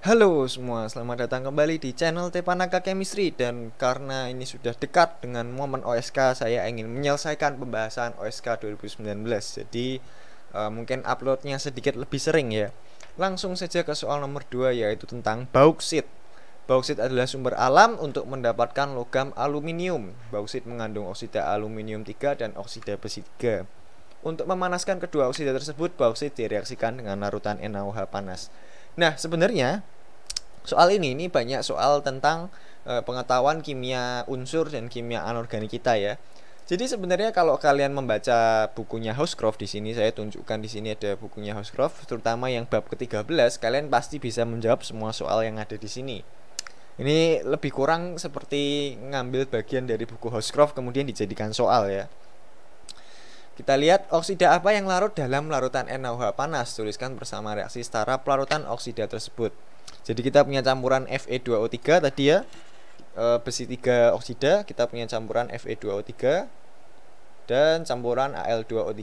Halo semua, selamat datang kembali di channel Tepanaka Chemistry. Dan karena ini sudah dekat dengan momen OSK, saya ingin menyelesaikan pembahasan OSK 2019. Jadi mungkin uploadnya sedikit lebih sering ya. Langsung saja ke soal nomor 2, yaitu tentang bauksit. Bauksit adalah sumber alam untuk mendapatkan logam aluminium. Bauksit mengandung oksida aluminium 3 dan oksida besi 3. Untuk memanaskan kedua oksida tersebut, bauksit direaksikan dengan larutan NaOH panas. Nah, sebenarnya soal ini banyak soal tentang pengetahuan kimia unsur dan kimia anorganik kita ya. Jadi sebenarnya kalau kalian membaca bukunya Hausdorff, di sini saya tunjukkan, di sini ada bukunya Hausdorff, terutama yang bab ke-13, kalian pasti bisa menjawab semua soal yang ada di sini. Ini lebih kurang seperti ngambil bagian dari buku Hausdorff kemudian dijadikan soal ya. Kita lihat oksida apa yang larut dalam larutan NaOH panas. Tuliskan bersama reaksi setara pelarutan oksida tersebut. Jadi kita punya campuran Fe2O3 tadi ya, besi 3 oksida. Kita punya campuran Fe2O3 dan campuran Al2O3.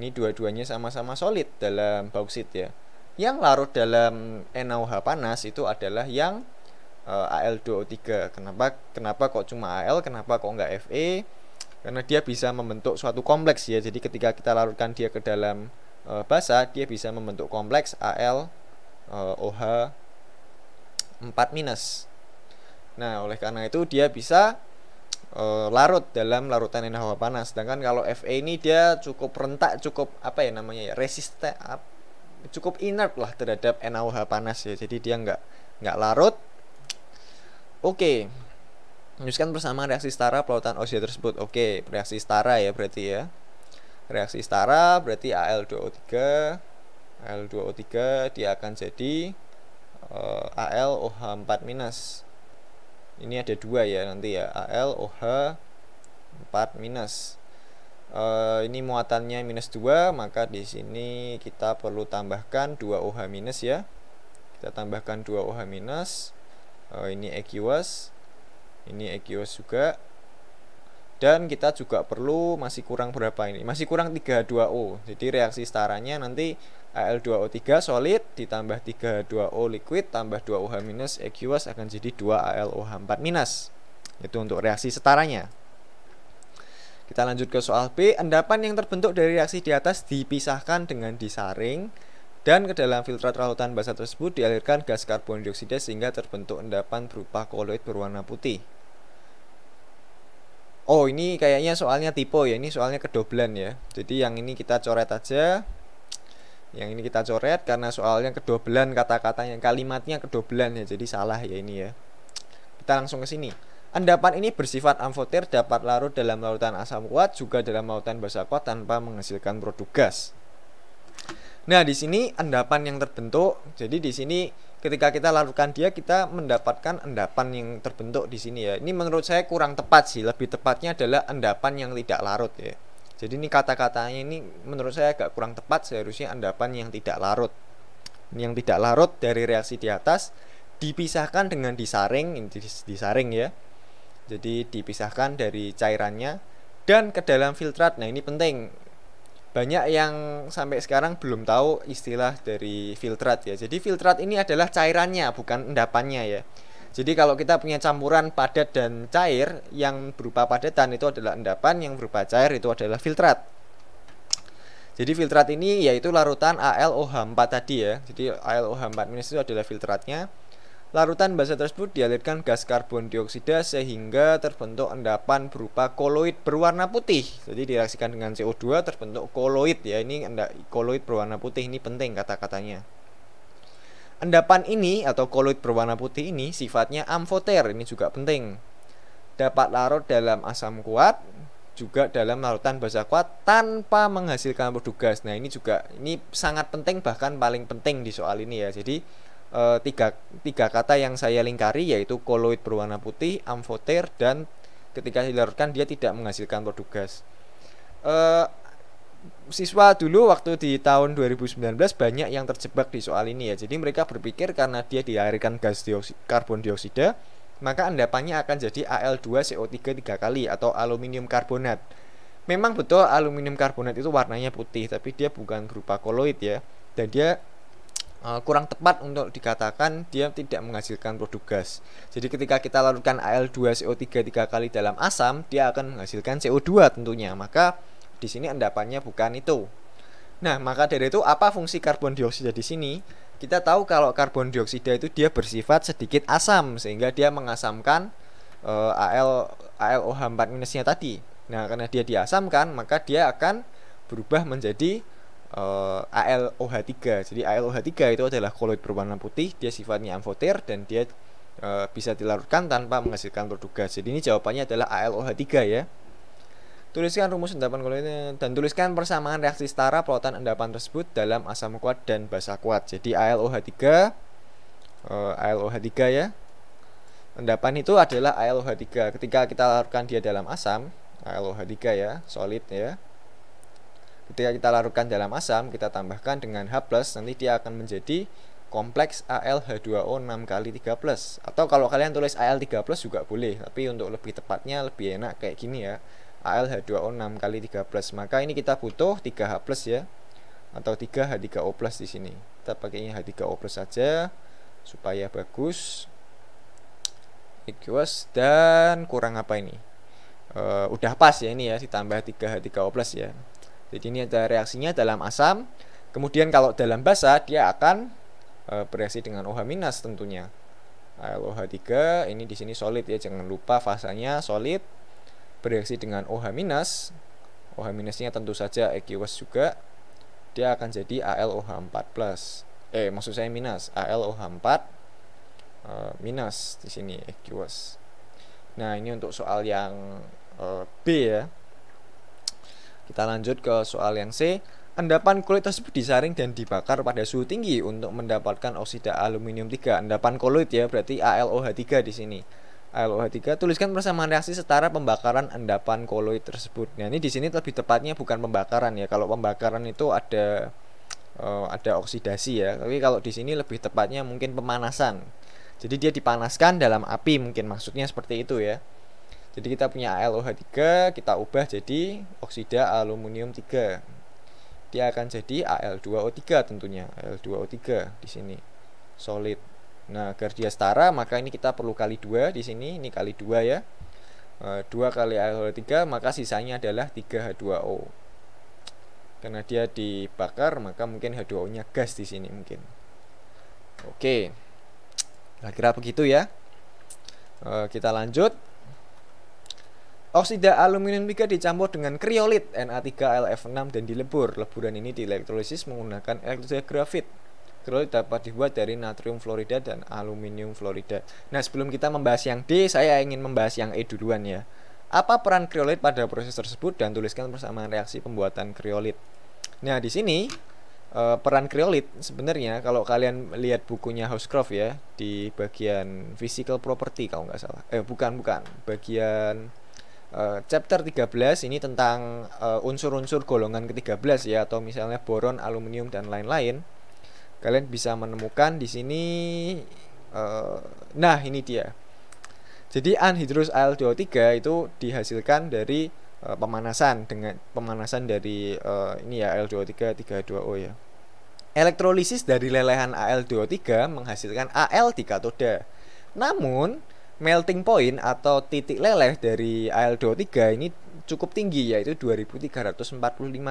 Ini dua-duanya sama-sama solid dalam bauksit ya. Yang larut dalam NaOH panas itu adalah yang Al2O3. Kenapa kok cuma Al? Kenapa kok nggak Fe? Karena dia bisa membentuk suatu kompleks ya. Jadi ketika kita larutkan dia ke dalam basa, dia bisa membentuk kompleks Al OH 4-. Nah, oleh karena itu dia bisa larut dalam larutan NaOH panas. Sedangkan kalau Fe ini dia cukup rentak, cukup resisten, cukup inert lah terhadap NaOH panas ya. Jadi dia nggak larut. Oke. Menyuskan bersama reaksi setara pelarutan oksida tersebut. Oke, reaksi setara ya berarti ya. Reaksi setara berarti Al2O3 dia akan jadi AlOH 4-. Ini ada dua ya nanti ya, AlOH 4-. Ini muatannya -2, maka di sini kita perlu tambahkan 2OH- ya. Kita tambahkan 2OH-. Ini aqueous. Ini aqueous juga. Dan kita juga perlu, masih kurang berapa ini? Masih kurang 3H2O. Jadi reaksi setaranya nanti Al2O3 solid ditambah 3H2O liquid tambah 2OH- aqueous akan jadi 2AlOH 4-. Itu untuk reaksi setaranya. Kita lanjut ke soal B. Endapan yang terbentuk dari reaksi di atas dipisahkan dengan disaring dan ke dalam filtrat larutan basa tersebut dialirkan gas karbon dioksida sehingga terbentuk endapan berupa koloid berwarna putih. Oh, ini kayaknya soalnya typo ya. Ini soalnya kedobelan ya. Jadi yang ini kita coret aja. Yang ini kita coret karena soalnya kedobelan kata-katanya, kalimatnya kedobelan ya. Jadi salah ya ini ya. Kita langsung ke sini. Endapan ini bersifat amfoter, dapat larut dalam larutan asam kuat, juga dalam larutan basa kuat tanpa menghasilkan produk gas. Nah, di sini endapan yang terbentuk. Jadi di sini ketika kita larutkan dia, kita mendapatkan endapan yang terbentuk di sini ya. Ini menurut saya kurang tepat sih. Lebih tepatnya adalah endapan yang tidak larut ya. Jadi ini kata-katanya ini menurut saya agak kurang tepat. Seharusnya endapan yang tidak larut. Ini yang tidak larut dari reaksi di atas dipisahkan dengan disaring. Ini disaring ya. Jadi dipisahkan dari cairannya dan ke dalam filtrat. Nah, ini penting. Banyak yang sampai sekarang belum tahu istilah dari filtrat ya. Jadi filtrat ini adalah cairannya, bukan endapannya ya. Jadi kalau kita punya campuran padat dan cair, yang berupa padatan itu adalah endapan, yang berupa cair itu adalah filtrat. Jadi filtrat ini yaitu larutan AlOH 4 tadi ya. Jadi AlOH 4- itu adalah filtratnya. Larutan basa tersebut dialirkan gas karbon dioksida sehingga terbentuk endapan berupa koloid berwarna putih. Jadi direaksikan dengan CO2 terbentuk koloid ya. Ini koloid berwarna putih, ini penting kata-katanya. Endapan ini atau koloid berwarna putih ini sifatnya amfoter, ini juga penting. Dapat larut dalam asam kuat, juga dalam larutan basa kuat tanpa menghasilkan produk gas. Nah, ini sangat penting, bahkan paling penting di soal ini ya. Jadi tiga kata yang saya lingkari yaitu koloid berwarna putih, amfoter, dan ketika dilarutkan dia tidak menghasilkan produk gas. Siswa dulu waktu di tahun 2019 banyak yang terjebak di soal ini ya. Jadi mereka berpikir karena dia dialirkan gas karbon dioksida, maka endapannya akan jadi Al2CO3 3 kali atau aluminium karbonat. Memang betul aluminium karbonat itu warnanya putih, tapi dia bukan berupa koloid ya. Dan dia kurang tepat untuk dikatakan dia tidak menghasilkan produk gas. Jadi ketika kita larutkan Al2CO3 3 kali dalam asam, dia akan menghasilkan CO2 tentunya. Maka di sini endapannya bukan itu. Nah, maka dari itu apa fungsi karbon dioksida di sini? Kita tahu kalau karbon dioksida itu dia bersifat sedikit asam sehingga dia mengasamkan AlOH4- tadi. Nah, karena dia diasamkan, maka dia akan berubah menjadi AlOH3. Jadi AlOH3 itu adalah koloid berwarna putih, dia sifatnya amfoter dan dia bisa dilarutkan tanpa menghasilkan produk gas. Jadi ini jawabannya adalah AlOH3 ya. Tuliskan rumus endapan koloid dan tuliskan persamaan reaksi setara plotan endapan tersebut dalam asam kuat dan basa kuat. Jadi AlOH3 ya. Endapan itu adalah AlOH3. Ketika kita larutkan dia dalam asam, AlOH3 ya, solid ya. Ketika kita larutkan dalam asam, kita tambahkan dengan H+, nanti dia akan menjadi kompleks AlH2O 6 kali 3+. Atau kalau kalian tulis Al3+ juga boleh, tapi untuk lebih tepatnya lebih enak kayak gini ya. AlH2O 6 kali 3+. Maka ini kita butuh 3H+ ya. Atau 3H3O+ di sini. Kita pakainya H3O+ saja supaya bagus. Equals dan kurang apa ini? Udah pas ya ini ya, ditambah 3H3O+ ya. Jadi ini ada reaksinya dalam asam. Kemudian kalau dalam basa dia akan bereaksi dengan OH- tentunya. AlOH3 ini di sini solid ya, jangan lupa fasanya solid. Bereaksi dengan OH-. OH-nya tentu saja aqueous juga. Dia akan jadi AlOH4+. Maksud saya minus, AlOH4 minus di sini aqueous. Nah, ini untuk soal yang B ya. Kita lanjut ke soal yang C. Endapan koloid tersebut disaring dan dibakar pada suhu tinggi untuk mendapatkan oksida aluminium 3. Endapan koloid ya, berarti AlOH3 di sini. AlOH3, tuliskan persamaan reaksi setara pembakaran endapan koloid tersebut. Nah, ini di sini lebih tepatnya bukan pembakaran ya. Kalau pembakaran itu ada oksidasi ya. Tapi kalau di sini lebih tepatnya mungkin pemanasan. Jadi dia dipanaskan dalam api, mungkin maksudnya seperti itu ya. Jadi kita punya AlOH3, kita ubah jadi oksida aluminium 3. Dia akan jadi Al2O3 tentunya, Al2O3 di sini. Solid. Nah, agar dia setara, maka ini kita perlu kali 2 di sini, ini kali 2 ya. 2 kali AlOH3, maka sisanya adalah 3H2O. Karena dia dibakar, maka mungkin H2O-nya gas di sini mungkin. Oke. Kira-kira begitu ya. Kita lanjut. Oksida aluminium 3 dicampur dengan kriolit Na3LF6 dan dilebur. Leburan ini dielektrolisis menggunakan elektrolysis grafit. Kriolit dapat dibuat dari natrium fluorida dan aluminium fluorida. Nah, sebelum kita membahas yang D, saya ingin membahas yang E duluan ya. Apa peran kriolit pada proses tersebut dan tuliskan persamaan reaksi pembuatan kriolit. Nah, di sini peran kriolit sebenarnya kalau kalian lihat bukunya Hauscroft ya, di bagian physical property kalau nggak salah. Bukan, bagian chapter 13 ini tentang unsur-unsur golongan ke-13 ya, atau misalnya boron, aluminium dan lain-lain. Kalian bisa menemukan di sini nah ini dia. Jadi anhidrous Al2O3 itu dihasilkan dari pemanasan dari ini ya Al2O3 3H2O ya. Elektrolisis dari lelehan Al2O3 menghasilkan Al di katoda. Namun melting point atau titik leleh dari Al2O3 ini cukup tinggi, yaitu 2345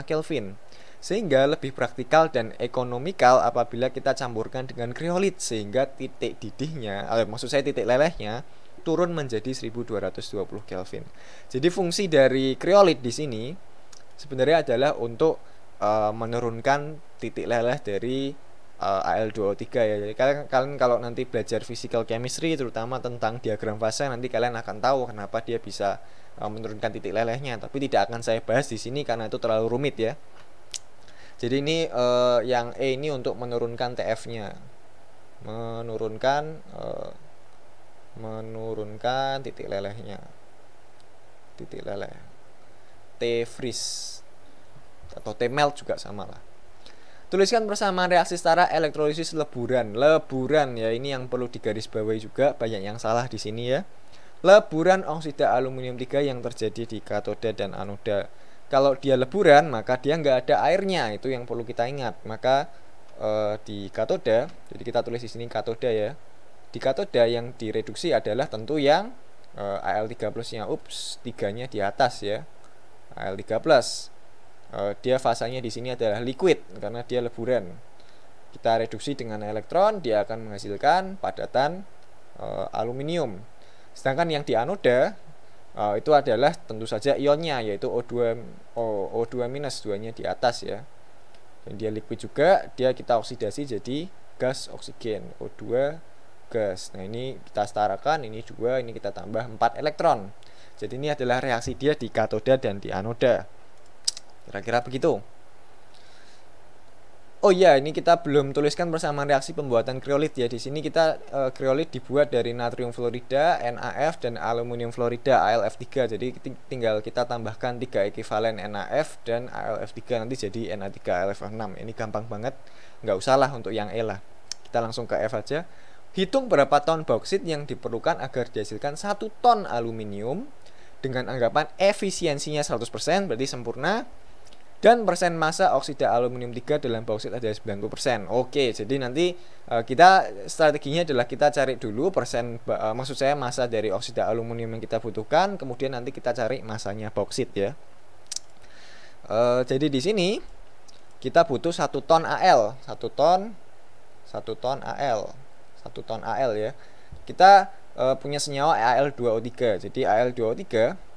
Kelvin. Sehingga lebih praktikal dan ekonomikal apabila kita campurkan dengan kriolit, sehingga titik didihnya, maksud saya titik lelehnya turun menjadi 1220 Kelvin. Jadi fungsi dari kriolit di sini sebenarnya adalah untuk menurunkan titik leleh dari Al2O3 ya. Jadi kalian kalau nanti belajar physical chemistry terutama tentang diagram fase, nanti kalian akan tahu kenapa dia bisa menurunkan titik lelehnya, tapi tidak akan saya bahas di sini karena itu terlalu rumit ya. Jadi ini yang E ini untuk menurunkan TF-nya. Menurunkan titik lelehnya. Titik leleh. T-freeze atau T-melt juga sama lah. Tuliskan persamaan reaksi setara elektrolisis leburan. Leburan ya, ini yang perlu digarisbawahi juga, banyak yang salah di sini ya. Leburan oksida aluminium 3 yang terjadi di katoda dan anoda. Kalau dia leburan, maka dia nggak ada airnya, itu yang perlu kita ingat. Maka di katoda. Jadi kita tulis di sini katoda ya. Di katoda yang direduksi adalah tentu yang Al3 plusnya, 3-nya di atas ya. Al3 plus. Dia fasanya di sini adalah liquid karena dia leburan. Kita reduksi dengan elektron, dia akan menghasilkan padatan aluminium. Sedangkan yang di anoda itu adalah tentu saja ionnya, yaitu O2 minus, 2-nya di atas ya. Dan dia liquid juga, dia kita oksidasi jadi gas oksigen, O2 gas. Nah ini kita setarakan, ini 2, ini kita tambah 4 elektron. Jadi ini adalah reaksi dia di katoda dan di anoda. Kira-kira begitu. Oh iya, ini kita belum tuliskan persamaan reaksi pembuatan kriolit ya. Di sini kita kriolit dibuat dari natrium fluorida, NaF, dan aluminium fluorida, AlF3. Jadi tinggal kita tambahkan 3 ekivalen NaF dan AlF3, nanti jadi Na3AlF6. Ini gampang banget, nggak usah lah untuk yang E lah. Kita langsung ke F aja. Hitung berapa ton bauksit yang diperlukan agar dihasilkan 1 ton aluminium dengan anggapan efisiensinya 100%, berarti sempurna. Dan persen massa oksida aluminium 3 dalam bauksit adalah 90%. Oke, jadi nanti kita strateginya adalah kita cari dulu persen, maksud saya massa dari oksida aluminium yang kita butuhkan, kemudian nanti kita cari massanya bauksit ya. Jadi di sini kita butuh 1 ton Al, 1 ton Al ya. Kita punya senyawa Al2O3. Jadi Al2O3,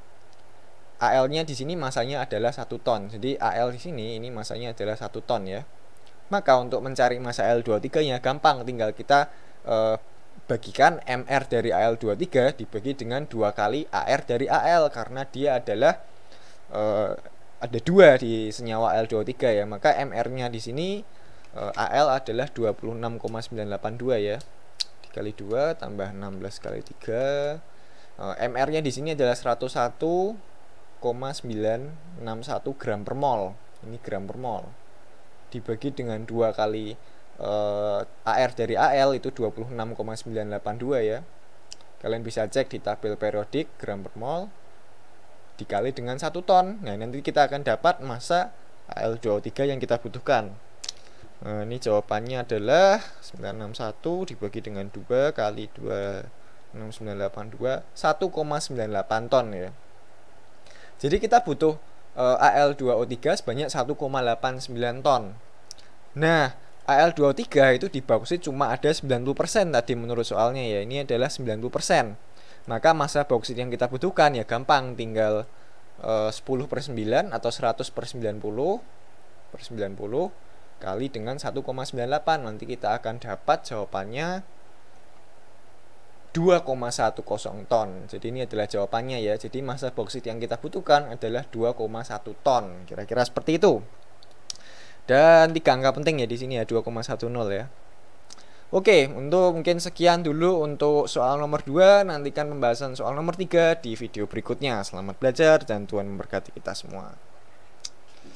Al-nya di sini masanya adalah 1 ton. Jadi Al di sini ini masanya adalah 1 ton ya. Maka untuk mencari massa Al2O3-nya gampang, tinggal kita bagikan Mr dari Al2O3 dibagi dengan 2 kali Ar dari Al, karena dia adalah ada 2 di senyawa Al2O3 ya. Maka Mr-nya di sini Al adalah 26,982 ya. Dikali 2 tambah 16 kali 3. Mr-nya di sini adalah 101,961 gram per mol. Ini gram per mol. Dibagi dengan 2 kali Ar dari Al itu 26,982 ya. Kalian bisa cek di tabel periodik gram per mol dikali dengan 1 ton. Nah, nanti kita akan dapat massa Al2O3 yang kita butuhkan. Nah, ini jawabannya adalah 961 dibagi dengan 2 kali 26982, 1,98 ton ya. Jadi kita butuh Al2O3 sebanyak 1,89 ton. Nah, Al2O3 itu di bauksit cuma ada 90% tadi menurut soalnya ya. Ini adalah 90%. Maka massa bauksit yang kita butuhkan ya gampang, tinggal 10/9 atau 100/90 kali dengan 1,98. Nanti kita akan dapat jawabannya 2,10 ton. Jadi ini adalah jawabannya ya. Jadi massa bauksit yang kita butuhkan adalah 2,1 ton. Kira-kira seperti itu. Dan 3 angka penting ya di sini ya, 2,10 ya. Oke, untuk mungkin sekian dulu untuk soal nomor 2. Nantikan pembahasan soal nomor 3 di video berikutnya. Selamat belajar dan Tuhan memberkati kita semua.